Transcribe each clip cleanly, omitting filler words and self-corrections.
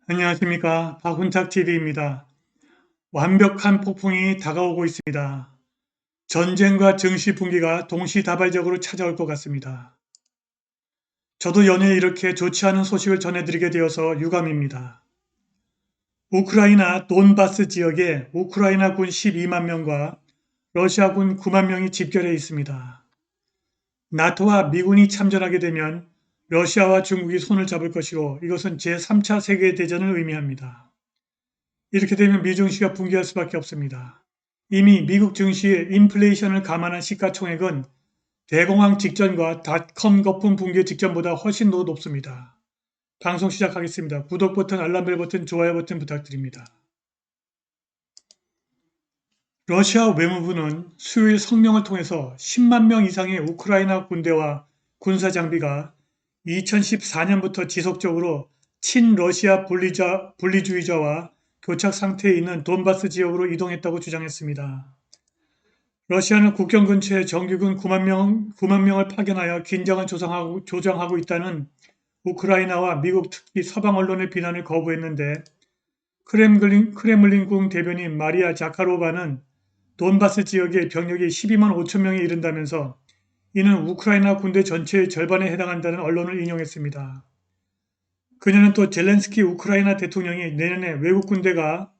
안녕하십니까. 박훈탁TV입니다. 완벽한 폭풍이 다가오고 있습니다. 전쟁과 증시 분기가 동시다발적으로 찾아올 것 같습니다. 저도 연일 이렇게 좋지 않은 소식을 전해드리게 되어서 유감입니다. 우크라이나 돈바스 지역에 우크라이나 군 12만 명과 러시아 군 9만 명이 집결해 있습니다. 나토와 미군이 참전하게 되면 러시아와 중국이 손을 잡을 것이고 이것은 제3차 세계대전을 의미합니다. 이렇게 되면 미증시가 붕괴할 수밖에 없습니다. 이미 미국 증시의 인플레이션을 감안한 시가총액은 대공황 직전과 닷컴 거품 붕괴 직전보다 훨씬 더 높습니다. 방송 시작하겠습니다. 구독 버튼, 알람벨 버튼, 좋아요 버튼 부탁드립니다. 러시아 외무부는 수요일 성명을 통해서 10만 명 이상의 우크라이나 군대와 군사 장비가 2014년부터 지속적으로 친러시아 분리주의자와 교착 상태에 있는 돈바스 지역으로 이동했다고 주장했습니다. 러시아는 국경 근처에 정규군 9만 명을 파견하여 긴장을 조장하고 있다는 우크라이나와 미국 특히 서방 언론의 비난을 거부했는데 크렘린궁 대변인 마리아 자카로바는 돈바스 지역의 병력이 12만 5천 명에 이른다면서 이는 우크라이나 군대 전체의 절반에 해당한다는 언론을 인용했습니다. 그녀는 또 젤렌스키 우크라이나 대통령이 내년에 외국 군대가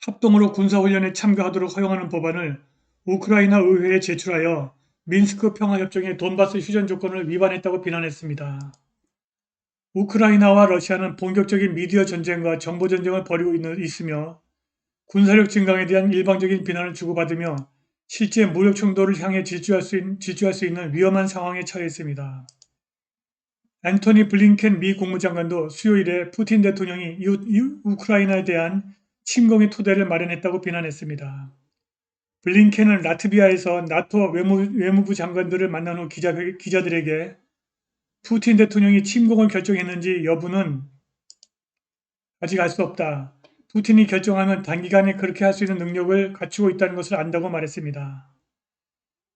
합동으로 군사훈련에 참가하도록 허용하는 법안을 우크라이나 의회에 제출하여 민스크 평화협정의 돈바스 휴전 조건을 위반했다고 비난했습니다. 우크라이나와 러시아는 본격적인 미디어 전쟁과 정보 전쟁을 벌이고 있으며 군사력 증강에 대한 일방적인 비난을 주고받으며 실제 무력 충돌을 향해 질주할 수 있는 위험한 상황에 처해 있습니다. 앤토니 블링켄 미 국무장관도 수요일에 푸틴 대통령이 우크라이나에 대한 침공의 토대를 마련했다고 비난했습니다. 블링켄은 라트비아에서 나토 외무부 장관들을 만난 후 기자들에게 푸틴 대통령이 침공을 결정했는지 여부는 아직 알 수 없다. 푸틴이 결정하면 단기간에 그렇게 할 수 있는 능력을 갖추고 있다는 것을 안다고 말했습니다.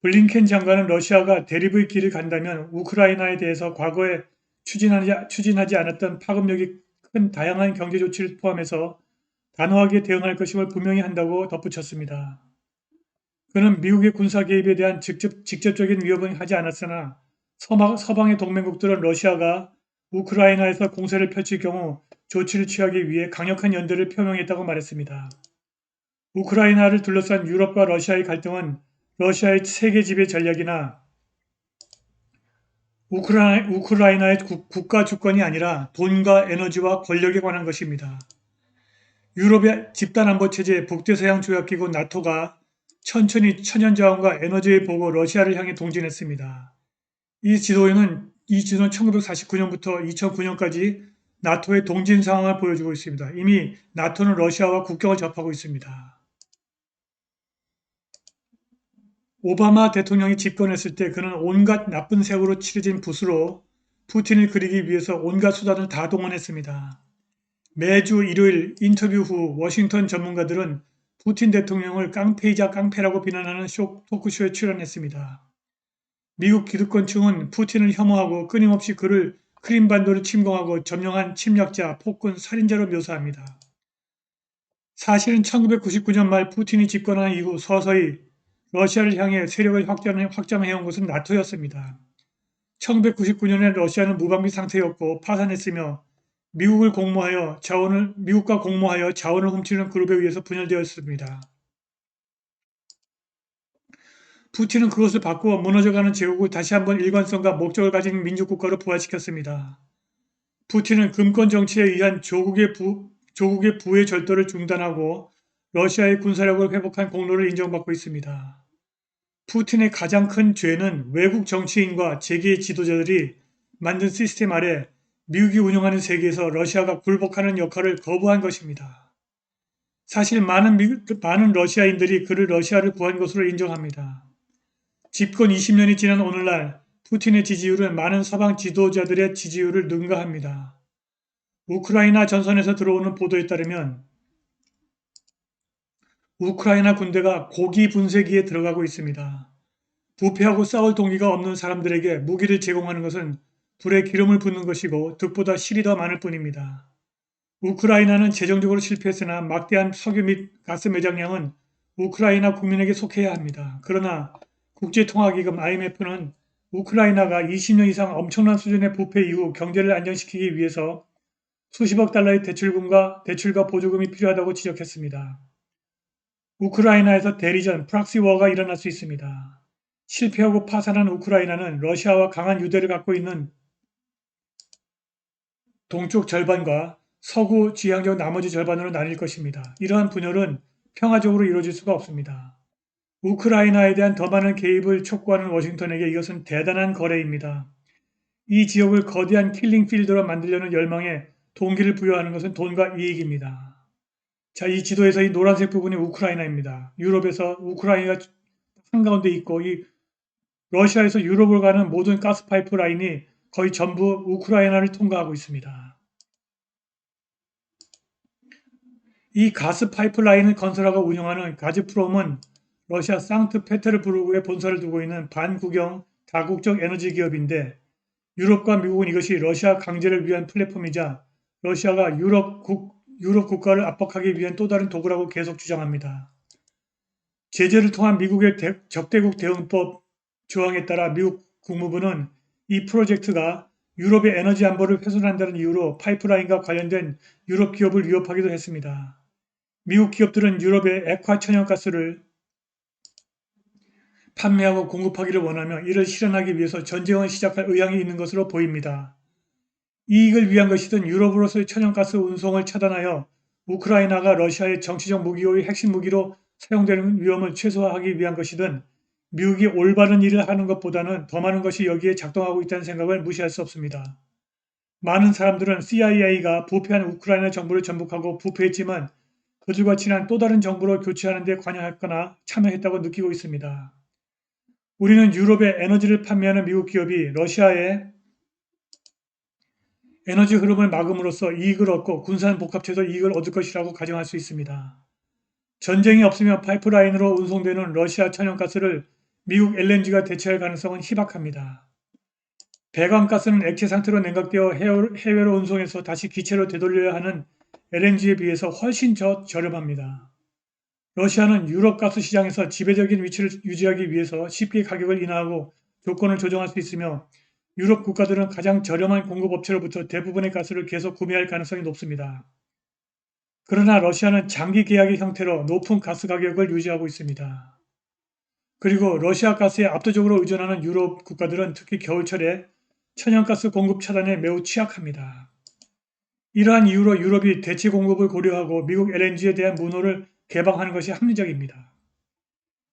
블링켄 장관은 러시아가 대립의 길을 간다면 우크라이나에 대해서 과거에 추진하지 않았던 파급력이 큰 다양한 경제 조치를 포함해서 단호하게 대응할 것임을 분명히 한다고 덧붙였습니다. 그는 미국의 군사 개입에 대한 직접적인 위협은 하지 않았으나 서방의 동맹국들은 러시아가 우크라이나에서 공세를 펼칠 경우 조치를 취하기 위해 강력한 연대를 표명했다고 말했습니다. 우크라이나를 둘러싼 유럽과 러시아의 갈등은 러시아의 세계 지배 전략이나 우크라이나의 국가 주권이 아니라 돈과 에너지와 권력에 관한 것입니다. 유럽의 집단안보체제 북대서양 조약기구 나토가 천천히 천연자원과 에너지의 보고 러시아를 향해 동진했습니다. 이 지도는 1949년부터 2009년까지 나토의 동진 상황을 보여주고 있습니다. 이미 나토는 러시아와 국경을 접하고 있습니다. 오바마 대통령이 집권했을 때 그는 온갖 나쁜 색으로 칠해진 붓으로 푸틴을 그리기 위해서 온갖 수단을 다 동원했습니다. 매주 일요일 인터뷰 후 워싱턴 전문가들은 푸틴 대통령을 깡패이자 깡패라고 비난하는 토크쇼에 출연했습니다. 미국 기득권층은 푸틴을 혐오하고 끊임없이 그를 크림반도를 침공하고 점령한 침략자, 폭군, 살인자로 묘사합니다. 사실은 1999년 말 푸틴이 집권한 이후 서서히 러시아를 향해 세력을 확장해온 것은 나토였습니다. 1999년에 러시아는 무방비 상태였고 파산했으며 미국과 공모하여 자원을 훔치는 그룹에 의해서 분열되었습니다. 푸틴은 그것을 바꾸어 무너져가는 제국을 다시 한번 일관성과 목적을 가진 민주국가로 부활시켰습니다. 푸틴은 금권 정치에 의한 조국의 부의 절도를 중단하고 러시아의 군사력을 회복한 공로를 인정받고 있습니다. 푸틴의 가장 큰 죄는 외국 정치인과 재계의 지도자들이 만든 시스템 아래 미국이 운영하는 세계에서 러시아가 굴복하는 역할을 거부한 것입니다. 사실 많은 러시아인들이 그를 러시아를 구한 것으로 인정합니다. 집권 20년이 지난 오늘날 푸틴의 지지율은 많은 서방 지도자들의 지지율을 능가합니다. 우크라이나 전선에서 들어오는 보도에 따르면 우크라이나 군대가 고기 분쇄기에 들어가고 있습니다. 부패하고 싸울 동기가 없는 사람들에게 무기를 제공하는 것은 불에 기름을 붓는 것이고 득보다 실이 더 많을 뿐입니다. 우크라이나는 재정적으로 실패했으나 막대한 석유 및 가스 매장량은 우크라이나 국민에게 속해야 합니다. 그러나 국제통화기금 IMF는 우크라이나가 20년 이상 엄청난 수준의 부패 이후 경제를 안정시키기 위해서 수십억 달러의 대출과 보조금이 필요하다고 지적했습니다. 우크라이나에서 대리전 프락시워가 일어날 수 있습니다. 실패하고 파산한 우크라이나는 러시아와 강한 유대를 갖고 있는 동쪽 절반과 서구 지향적 나머지 절반으로 나뉠 것입니다. 이러한 분열은 평화적으로 이루어질 수가 없습니다. 우크라이나에 대한 더 많은 개입을 촉구하는 워싱턴에게 이것은 대단한 거래입니다. 이 지역을 거대한 킬링필드로 만들려는 열망에 동기를 부여하는 것은 돈과 이익입니다. 자, 이 지도에서 이 노란색 부분이 우크라이나입니다. 유럽에서 우크라이나가 한가운데 있고 이 러시아에서 유럽을 가는 모든 가스 파이프라인이 거의 전부 우크라이나를 통과하고 있습니다. 이 가스 파이프라인을 건설하고 운영하는 가즈프롬은 러시아 상트페테르부르크에 본사를 두고 있는 반국영 다국적 에너지 기업인데 유럽과 미국은 이것이 러시아 강제를 위한 플랫폼이자 러시아가 유럽 국가를 압박하기 위한 또 다른 도구라고 계속 주장합니다. 제재를 통한 미국의 적대국 대응법 조항에 따라 미국 국무부는 이 프로젝트가 유럽의 에너지 안보를 훼손한다는 이유로 파이프라인과 관련된 유럽 기업을 위협하기도 했습니다. 미국 기업들은 유럽에 액화 천연가스를 판매하고 공급하기를 원하며 이를 실현하기 위해서 전쟁을 시작할 의향이 있는 것으로 보입니다. 이익을 위한 것이든 유럽으로서의 천연가스 운송을 차단하여 우크라이나가 러시아의 정치적 무기의 핵심 무기로 사용되는 위험을 최소화하기 위한 것이든 미국이 올바른 일을 하는 것보다는 더 많은 것이 여기에 작동하고 있다는 생각을 무시할 수 없습니다. 많은 사람들은 CIA가 부패한 우크라이나 정부를 전복하고 부패했지만 그들과 친한 또 다른 정부로 교체하는 데 관여했거나 참여했다고 느끼고 있습니다. 우리는 유럽에 에너지를 판매하는 미국 기업이 러시아의 에너지 흐름을 막음으로써 이익을 얻고 군산 복합체도 이익을 얻을 것이라고 가정할 수 있습니다. 전쟁이 없으면 파이프라인으로 운송되는 러시아 천연가스를 미국 LNG가 대체할 가능성은 희박합니다. 배관가스는 액체 상태로 냉각되어 해외로 운송해서 다시 기체로 되돌려야 하는 LNG에 비해서 훨씬 저렴합니다. 러시아는 유럽 가스 시장에서 지배적인 위치를 유지하기 위해서 쉽게 가격을 인하하고 조건을 조정할 수 있으며 유럽 국가들은 가장 저렴한 공급업체로부터 대부분의 가스를 계속 구매할 가능성이 높습니다. 그러나 러시아는 장기 계약의 형태로 높은 가스 가격을 유지하고 있습니다. 그리고 러시아 가스에 압도적으로 의존하는 유럽 국가들은 특히 겨울철에 천연가스 공급 차단에 매우 취약합니다. 이러한 이유로 유럽이 대체 공급을 고려하고 미국 LNG에 대한 문호를 개방하는 것이 합리적입니다.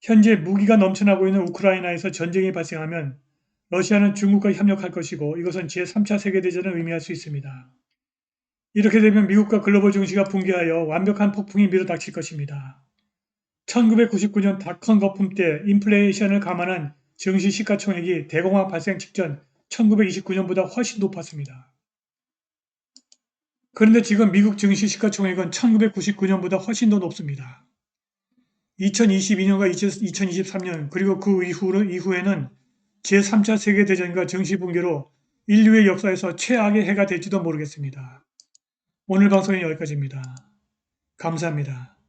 현재 무기가 넘쳐나고 있는 우크라이나에서 전쟁이 발생하면 러시아는 중국과 협력할 것이고 이것은 제3차 세계대전을 의미할 수 있습니다. 이렇게 되면 미국과 글로벌 증시가 붕괴하여 완벽한 폭풍이 밀어닥칠 것입니다. 1999년 닷컴 거품 때 인플레이션을 감안한 증시 시가총액이 대공황 발생 직전 1929년보다 훨씬 높았습니다. 그런데 지금 미국 증시 시가총액은 1999년보다 훨씬 더 높습니다. 2022년과 2023년 그리고 그 이후에는 제3차 세계대전과 증시 붕괴로 인류의 역사에서 최악의 해가 될지도 모르겠습니다. 오늘 방송은 여기까지입니다. 감사합니다.